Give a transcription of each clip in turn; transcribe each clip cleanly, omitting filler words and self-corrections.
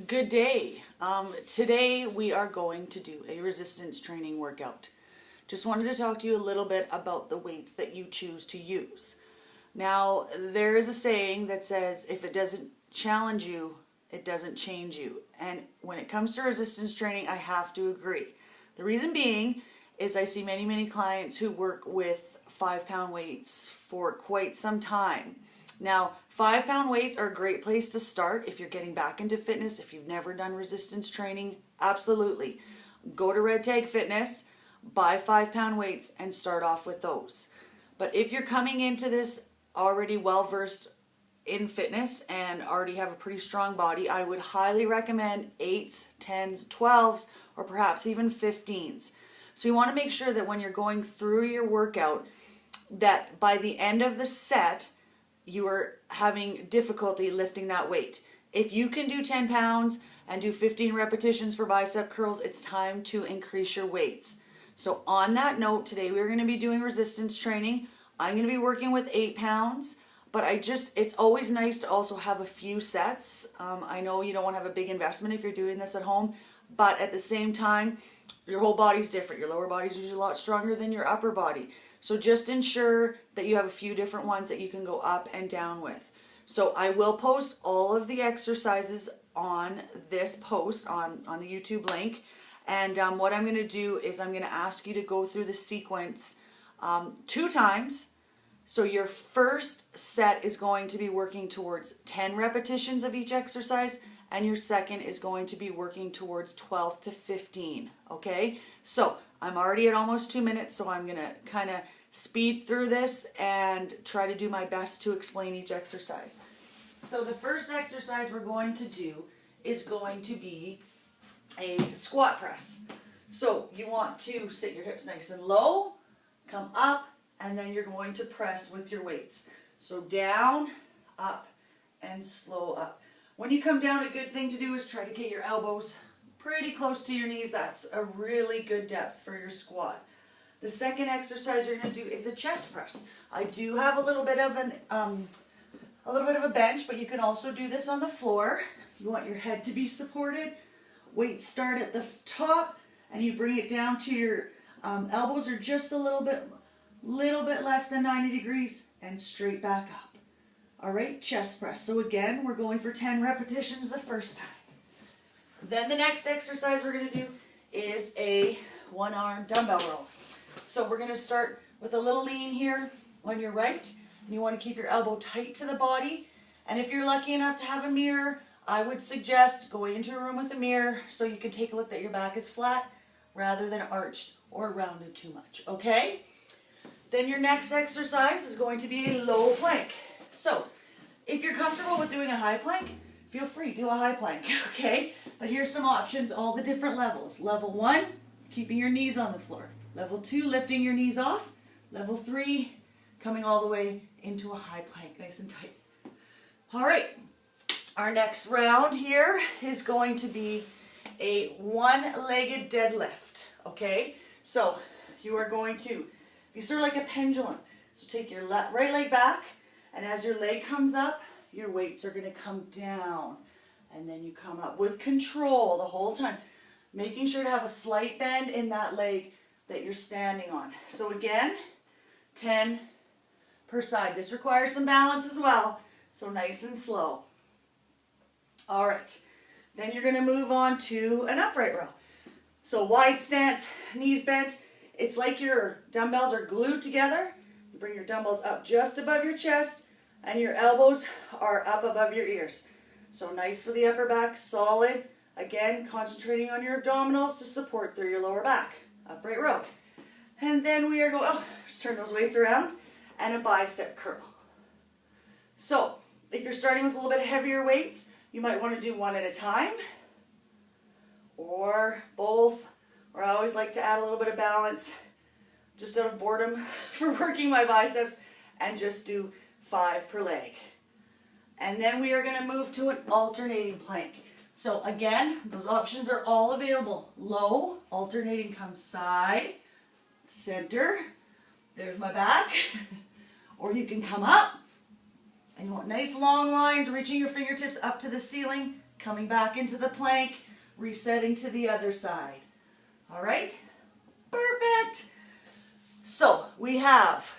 Good day. Today we are going to do a resistance training workout. Just wanted to talk to you a little bit about the weights that you choose to use. Now, there is a saying that says if it doesn't challenge you, it doesn't change you. And when it comes to resistance training, I have to agree. The reason being is I see many clients who work with 5-pound weights for quite some time. Now, 5-pound weights are a great place to start if you're getting back into fitness, if you've never done resistance training, absolutely. Go to Red Tag Fitness, buy 5-pound weights, and start off with those. But if you're coming into this already well-versed in fitness and already have a pretty strong body, I would highly recommend 8s, 10s, 12s, or perhaps even 15s. So you want to make sure that when you're going through your workout, that by the end of the set, you are having difficulty lifting that weight. If you can do 10 pounds and do 15 repetitions for bicep curls, it's time to increase your weights. So on that note, today we're going to be doing resistance training. I'm going to be working with 8 pounds, but it's always nice to also have a few sets. I know you don't want to have a big investment if you're doing this at home, but at the same time, your whole body's different. Your lower body's usually a lot stronger than your upper body. So just ensure that you have a few different ones that you can go up and down with. So I will post all of the exercises on this post on the YouTube link. And what I'm going to do is I'm going to ask you to go through the sequence 2 times. So your first set is going to be working towards 10 repetitions of each exercise, and your second is going to be working towards 12 to 15, okay? So I'm already at almost 2 minutes, so I'm going to kind of speed through this and try to do my best to explain each exercise. So the first exercise we're going to do is going to be a squat press. So you want to sit your hips nice and low, come up, and then you're going to press with your weights. So down, up, and slow up. When you come down, a good thing to do is try to get your elbows pretty close to your knees. That's a really good depth for your squat. The second exercise you're going to do is a chest press. I do have a little bit of a bench, but you can also do this on the floor. You want your head to be supported. Weights start at the top, and you bring it down to your elbows are just a little bit less than 90 degrees, and straight back up. All right, chest press. So again, we're going for 10 repetitions the first time. Then the next exercise we're going to do is a 1-arm dumbbell row. So we're going to start with a little lean here on your right. And you want to keep your elbow tight to the body. And if you're lucky enough to have a mirror, I would suggest going into a room with a mirror so you can take a look that your back is flat rather than arched or rounded too much, okay? Then your next exercise is going to be a low plank. So if you're comfortable with doing a high plank, feel free, do a high plank, okay? But here's some options, all the different levels. Level 1, keeping your knees on the floor. Level 2, lifting your knees off. Level 3, coming all the way into a high plank, nice and tight. All right, our next round here is going to be a one-legged deadlift, okay? So you are going to be sort of like a pendulum. So take your right leg back, and as your leg comes up, your weights are going to come down. And then you come up with control the whole time, making sure to have a slight bend in that leg that you're standing on. So again, 10 per side. This requires some balance as well, so nice and slow. All right, then you're going to move on to an upright row. So wide stance, knees bent. It's like your dumbbells are glued together. You bring your dumbbells up just above your chest, and your elbows are up above your ears. So nice for the upper back, solid. Again, concentrating on your abdominals to support through your lower back. Upright row. And then we are going, just turn those weights around, and a bicep curl. So if you're starting with a little bit heavier weights, you might want to do one at a time, or both, or I always like to add a little bit of balance, just out of boredom for working my biceps, and just do 5 per leg. And then we are going to move to an alternating plank. So again, those options are all available. Low, alternating comes side, center, there's my back. Or you can come up, and you want nice long lines, reaching your fingertips up to the ceiling, coming back into the plank, resetting to the other side. All right? Perfect. So we have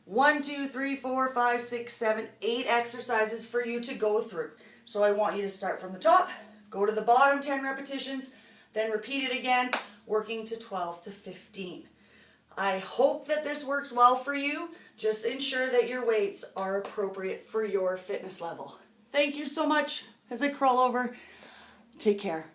1, 2, 3, 4, 5, 6, 7, 8 exercises for you to go through. So I want you to start from the top, go to the bottom 10 repetitions, then repeat it again, working to 12 to 15. I hope that this works well for you. Just ensure that your weights are appropriate for your fitness level. Thank you so much. As I crawl over, take care.